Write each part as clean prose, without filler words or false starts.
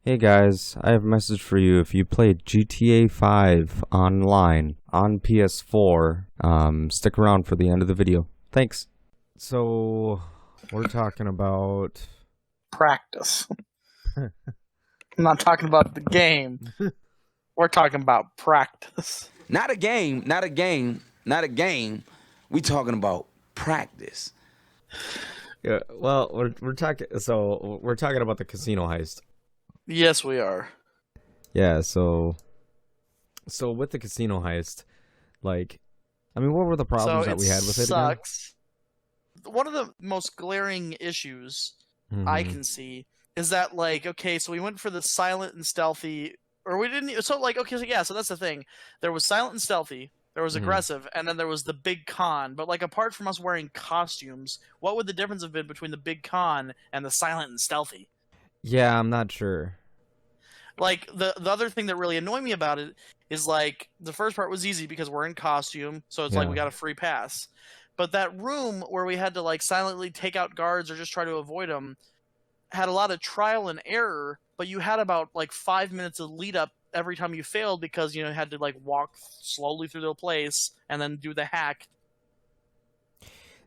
Hey guys, I have a message for you. If you played GTA 5 online on PS4, stick around for the end of the video. Thanks. So, we're talking about... Practice. I'm not talking about the game. We're talking about practice. Not a game, not a game, not a game. We talking about practice. Yeah, well, we're talking about the casino heist. Yes, we are. Yeah, so with the casino heist, like, I mean, what were the problems that we had with it again? Sucks. One of the most glaring issues I can see is that, like, okay, so we went for the silent and stealthy, or we didn't. So, like, okay, so yeah, so that's the thing. There was silent and stealthy. There was aggressive, and then there was the big con. But, like, apart from us wearing costumes, what would the difference have been between the big con and the silent and stealthy? Yeah, I'm not sure. Like, the other thing that really annoyed me about it is, like, the first part was easy because we're in costume, so it's like we got a free pass. But that room where we had to, like, silently take out guards or just try to avoid them had a lot of trial and error, but you had about, like, 5 minutes of lead up every time you failed because, you know, you had to, like, walk slowly through the place and then do the hack.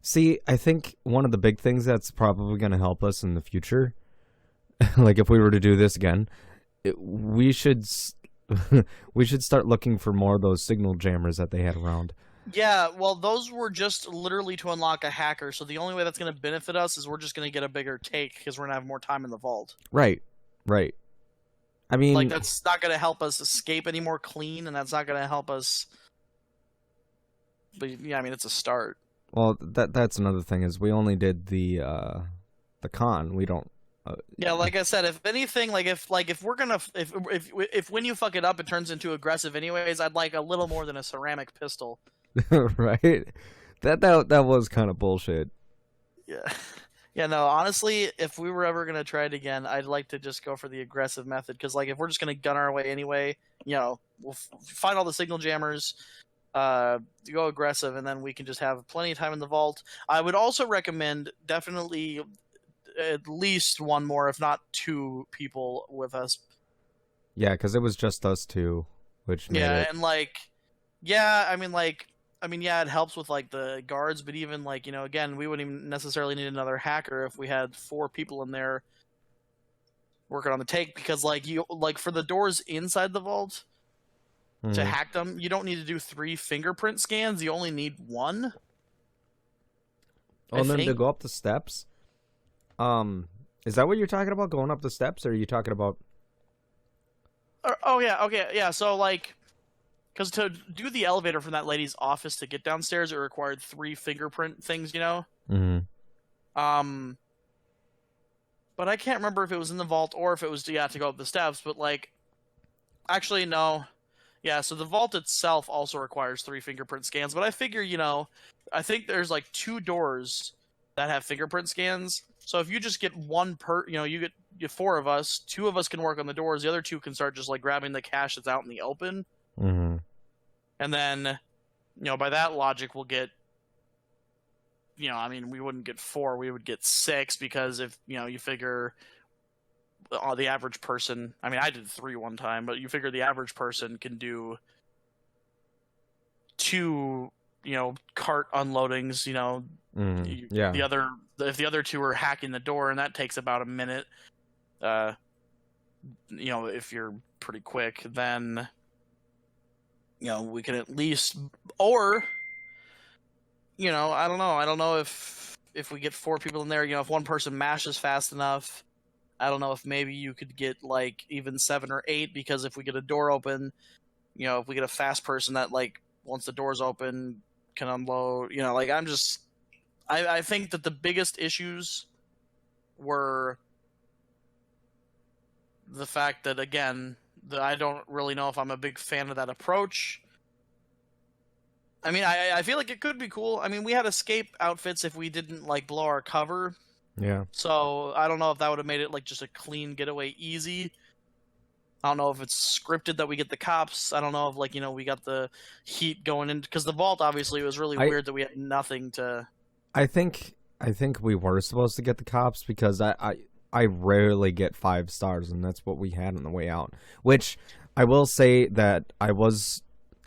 See, I think one of the big things that's probably going to help us in the future, like if we were to do this again, we should start looking for more of those signal jammers that they had around. Yeah, well, those were just literally to unlock a hacker, so the only way that's going to benefit us is we're just going to get a bigger take because we're going to have more time in the vault. Right. I mean... Like, that's not going to help us escape any more clean, and that's not going to help us... But, yeah, I mean, it's a start. Well, that's another thing, is we only did the con. We don't... yeah, like I said, if anything, if we're gonna if when you fuck it up, it turns into aggressive anyways. I'd like a little more than a ceramic pistol. Right? That was kind of bullshit. Yeah, yeah. No, honestly, if we were ever gonna try it again, I'd like to just go for the aggressive method because, like, if we're just gonna gun our way anyway, you know, we'll find all the signal jammers, go aggressive, and then we can just have plenty of time in the vault. I would also recommend definitely at least one more, if not two people with us. Yeah, because it was just us two, which made it... and like, yeah, I mean, yeah, it helps with like the guards, but even like, you know, again, we wouldn't even necessarily need another hacker if we had 4 people in there working on the take, because like for the doors inside the vault to hack them, you don't need to do 3 fingerprint scans. You only need 1. Oh, and then to go up the steps. Is that what you're talking about? Going up the steps, or are you talking about? Oh yeah, okay, yeah. So like, because to do the elevator from that lady's office to get downstairs, it required 3 fingerprint things, you know. But I can't remember if it was in the vault or if it was to go up the steps. But like, actually no, yeah. So the vault itself also requires 3 fingerprint scans. But I figure, you know, I think there's like 2 doors that have fingerprint scans. So if you just get one you know, you get 4 of us, 2 of us can work on the doors, the other 2 can start just like grabbing the cash that's out in the open. And then, you know, by that logic, we'll get, you know, I mean, we wouldn't get 4, we would get 6, because if, you know, you figure the average person, I mean, I did 3 one time, but you figure the average person can do 2, you know, cart unloadings, you know. Yeah. If the other 2 are hacking the door, and that takes about a minute, you know, if you're pretty quick, then, you know, we can at least, or, you know, I don't know if we get 4 people in there, you know, if one person mashes fast enough, I don't know if maybe you could get like even 7 or 8, because if we get a door open, you know, if we get a fast person that, like, once the door's open can unload, you know, like, I think that the biggest issues were the fact that, again, I don't really know if I'm a big fan of that approach. I mean, I feel like it could be cool. I mean, we had escape outfits if we didn't, like, blow our cover. Yeah. So I don't know if that would have made it, like, just a clean getaway easy. I don't know if it's scripted that we get the cops. I don't know if, like, you know, we got the heat going in. Because the vault, obviously, was really weird that we had nothing to... I think we were supposed to get the cops, because I rarely get 5 stars, and that's what we had on the way out. Which I will say that I was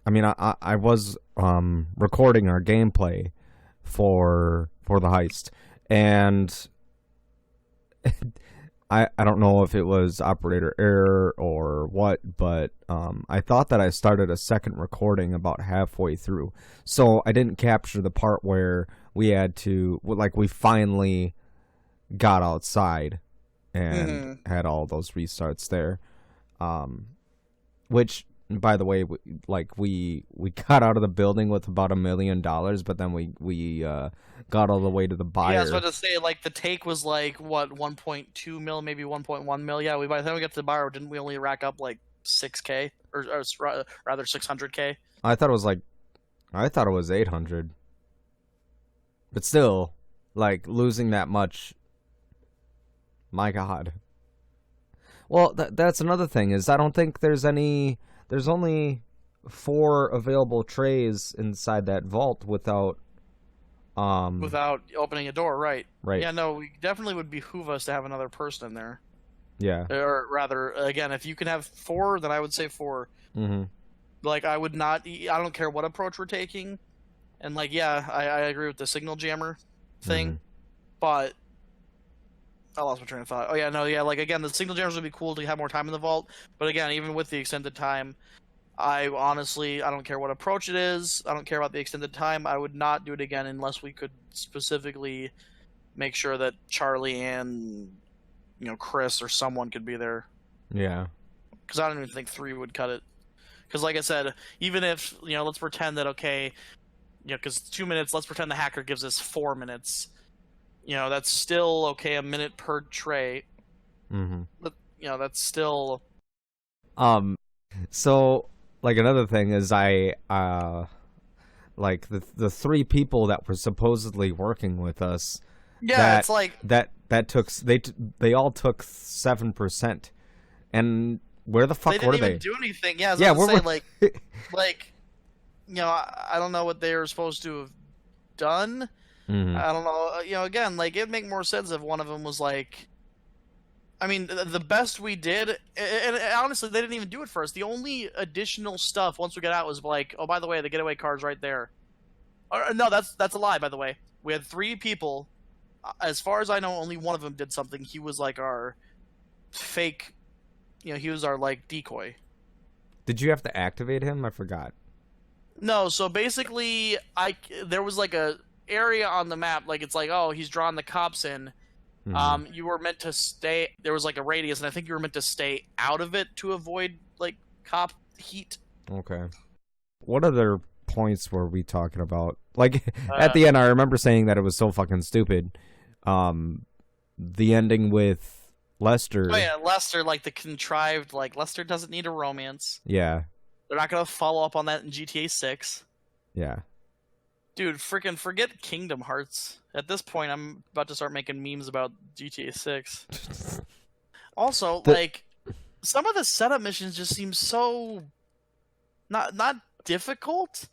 recording our gameplay for the heist, and I don't know if it was operator error or what, but I thought that I started a second recording about halfway through, so I didn't capture the part where we had to, like, we finally got outside and had all those restarts there, which, by the way, we got out of the building with about $1 million, but then we got all the way to the buyer. Yeah, I was about to say, like, the take was like what, 1.2 mil, maybe 1.1 mil. Yeah, by the time we got to the buyer, didn't we only rack up like 6K or rather 600K? I thought it was 800, but still, like, losing that much. My God. Well, that's another thing, is I don't think there's only 4 available trays inside that vault without opening a door, right? Right. Yeah, no, we definitely would behoove us to have another person in there. Yeah. Or rather, again, if you can have 4, then I would say 4. Mm-hmm. Like, I don't care what approach we're taking. And, like, yeah, I agree with the signal jammer thing. But I lost my train of thought. Oh, yeah, no, yeah, like, again, the signal jammers would be cool to have more time in the vault. But, again, even with the extended time, I don't care what approach it is. I don't care about the extended time. I would not do it again unless we could specifically make sure that Charli and, Chris or someone could be there. Yeah. Because I don't even think 3 would cut it. Because, like I said, even if, let's pretend that, okay, because 2 minutes, let's pretend the hacker gives us 4 minutes. That's still, okay, a minute per tray. Mm-hmm. But, that's still... So, like, another thing is like, the 3 people that were supposedly working with us... Yeah, it's like... That took... They all took 7%. And where the fuck were they? They didn't even do anything. Yeah, I was about to say, I don't know what they were supposed to have done. Mm-hmm. I don't know. Again, like, it'd make more sense if one of them was like... I mean, the best we did, and honestly, they didn't even do it first. The only additional stuff once we got out was like, oh, by the way, the getaway car's right there. No, that's a lie, by the way. We had 3 people. As far as I know, only one of them did something. He was like our fake, he was our, like, decoy. Did you have to activate him? I forgot. No, so basically, there was like a area on the map, like, it's like, oh, he's drawn the cops in. Mm-hmm. You were meant to stay. There was like a radius, and I think you were meant to stay out of it to avoid like cop heat. Okay. What other points were we talking about? Like, at the end, I remember saying that it was so fucking stupid. The ending with Lester. Oh yeah, Lester, like the contrived, like, Lester doesn't need a romance. Yeah. They're not gonna follow up on that in GTA 6. Yeah. Dude, freaking forget Kingdom Hearts. At this point, I'm about to start making memes about GTA 6. Also, like, some of the setup missions just seem so not difficult,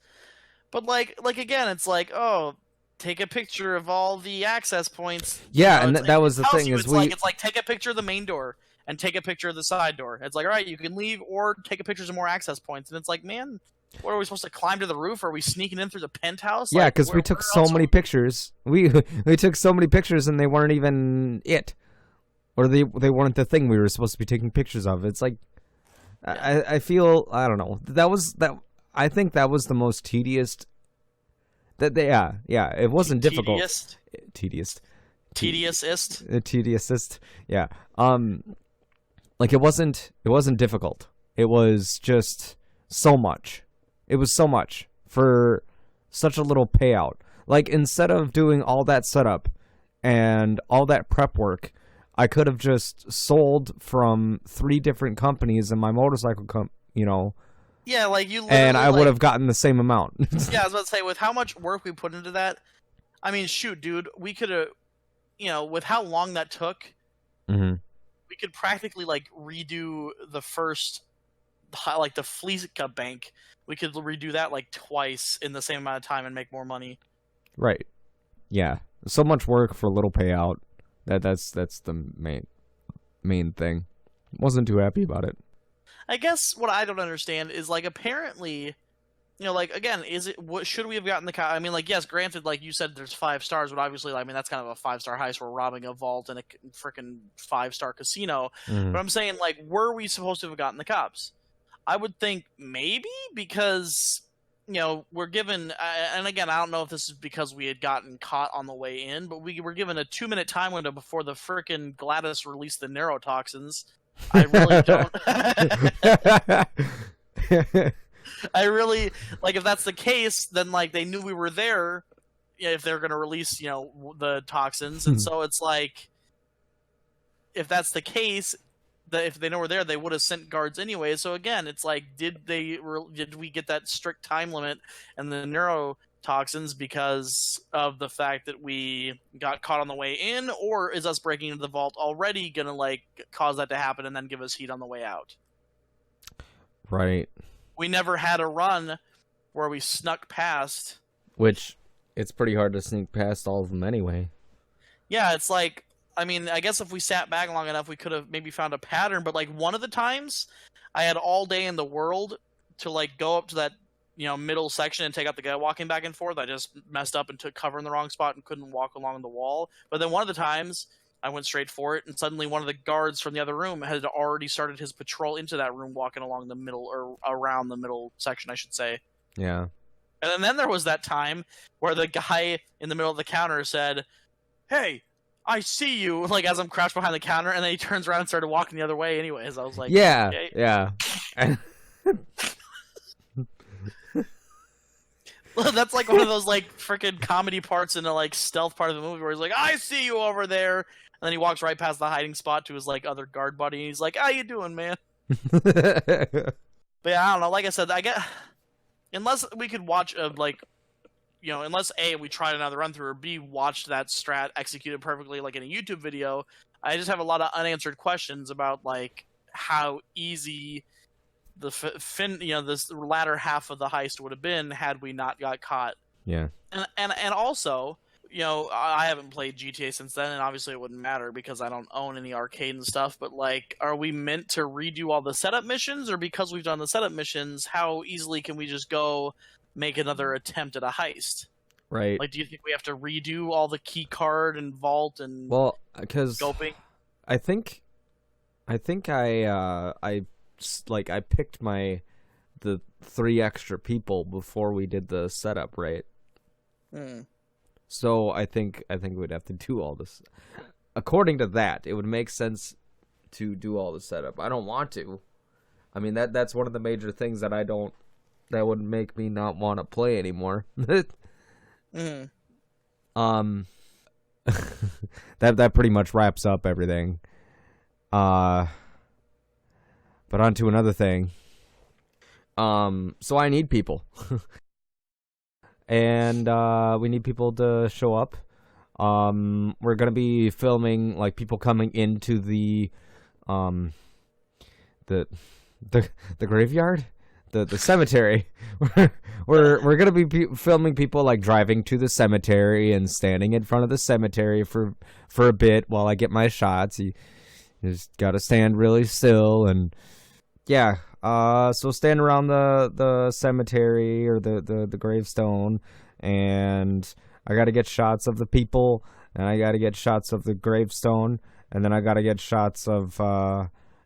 but like again, it's like, oh, take a picture of all the access points. Yeah, and that was the thing, is it's like take a picture of the main door and take a picture of the side door. It's like, all right, you can leave or take a picture of more access points, and it's like, man, what, are we supposed to climb to the roof? Are we sneaking in through the penthouse? Yeah, like, because we took so many pictures. We took so many pictures, and they weren't even it, or they weren't the thing we were supposed to be taking pictures of. It's like, I feel, I don't know. I think that was the most tedious. Yeah, it wasn't difficult. Tediousest. Tediousest. Yeah. Like, it wasn't difficult. It was just so much. It was so much for such a little payout. Like, instead of doing all that setup and all that prep work, I could have just sold from 3 different companies in my motorcycle Yeah, like, you literally, and I would have gotten the same amount. Yeah, I was about to say, with how much work we put into that, I mean, shoot, dude, we could have, with how long that took, mm-hmm. we could practically, like, redo the first, like, the Fleeca Bank. We could redo that, like, twice in the same amount of time and make more money. Right. Yeah. So much work for a little payout. That's the main main thing. Wasn't too happy about it. I guess what I don't understand is, like, apparently, you know, like, again, should we have gotten the I mean, like, yes, granted, like you said, there's 5 stars, but obviously, I mean, that's kind of a 5-star heist. We're robbing a vault in a freaking 5-star casino. But I'm saying, like, were we supposed to have gotten the cops? I would think maybe, because, you know, we're given, and again, I don't know if this is because we had gotten caught on the way in, but we were given a 2-minute time window before the frickin' Gladys released the neurotoxins. I really don't. I really, like, if that's the case, then, like, they knew we were there, you know, if they're going to release, you know, the toxins, and so it's like, if that's the case, if they know we're there, they would have sent guards anyway. So again, it's like, did we get that strict time limit and the neurotoxins because of the fact that we got caught on the way in, or is us breaking into the vault already gonna, like, cause that to happen and then give us heat on the way out? Right. We never had a run where we snuck past. Which, it's pretty hard to sneak past all of them anyway. Yeah, it's like, I mean, I guess if we sat back long enough, we could have maybe found a pattern. But, like, one of the times, I had all day in the world to, like, go up to that, you know, middle section and take out the guy walking back and forth. I just messed up and took cover in the wrong spot and couldn't walk along the wall. But then one of the times, I went straight for it, and suddenly one of the guards from the other room had already started his patrol into that room, walking along the middle, or around the middle section, I should say. Yeah. And then there was that time where the guy in the middle of the counter said, "Hey, I see you," like, as I'm crouched behind the counter, and then he turns around and started walking the other way anyways. I was like, yeah, okay. yeah. That's like one of those, like, freaking comedy parts in a, like, stealth part of the movie where he's like, "I see you over there," and then he walks right past the hiding spot to his, like, other guard buddy, and he's like, "How you doing, man?" But yeah, I don't know. Like I said, unless we could watch like, you know, unless A, we tried another run through, or B, watched that strat executed perfectly, like in a YouTube video, I just have a lot of unanswered questions about, like, how easy this latter half of the heist would have been had we not got caught. Yeah. And also, you know, I haven't played GTA since then, and obviously it wouldn't matter because I don't own any arcade and stuff, but, like, are we meant to redo all the setup missions, or because we've done the setup missions, how easily can we just go make another attempt at a heist? Right. Like, do you think we have to redo all the key card and vault and because scoping? I think I picked the 3 extra people before we did the setup, right? So I think we'd have to do all this. According to that, it would make sense to do all the setup. I don't want to. I mean, that's one of the major things that would make me not want to play anymore. That pretty much wraps up everything. But on to another thing. So I need people. And we need people to show up. We're gonna be filming, like, people coming into the graveyard, the cemetery. we're gonna be filming people, like, driving to the cemetery and standing in front of the cemetery for a bit while I get my shots. You just gotta stand really still, and yeah. So stand around the cemetery or the gravestone, and I gotta get shots of the people, and I gotta get shots of the gravestone, and then I gotta get shots of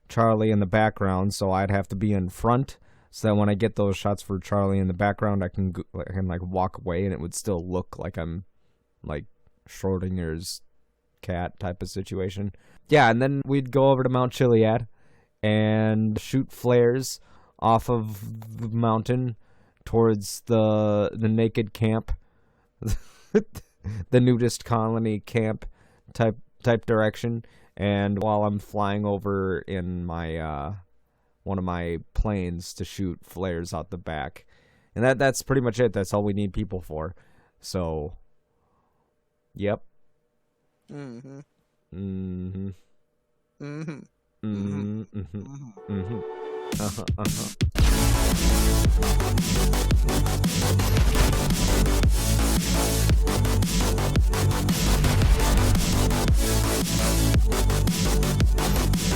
Charli in the background. So I'd have to be in front, so that when I get those shots for Charli in the background, I can walk away, and it would still look like I'm, like, Schrodinger's cat type of situation. Yeah, and then we'd go over to Mount Chiliad and shoot flares off of the mountain towards the naked camp, the nudist colony camp type direction. And while I'm flying over in my one of my planes to shoot flares out the back, and that's pretty much it. That's all we need people for. So, yep. Mm-hmm. Mm-hmm. Mm-hmm. Mm-hmm. Mm-hmm. Mm-hmm. Uh-huh. Uh-huh.